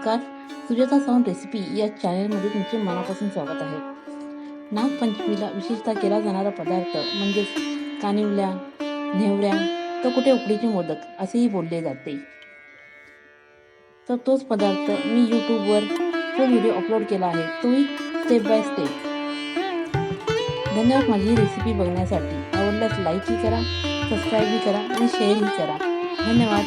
नमस्कार, सुजाता सावंत रेसिपी या चॅनलमध्ये तुमचे मनापासून स्वागत आहे. नागपंचमीला विशेषतः केला जाणारा पदार्थ म्हणजेच कानिवल्या, नेवऱ्या, तर कुठे उकडीचे मोदक असेही बोलले जाते. तर तोच पदार्थ मी यूट्यूबवर तो व्हिडिओ अपलोड केला आहे, तोही स्टेप बाय स्टेप. धन्यवाद माझी रेसिपी बघण्यासाठी. आवडल्यास लाईकही करा, सबस्क्राईबही करा आणि शेअरही करा. धन्यवाद.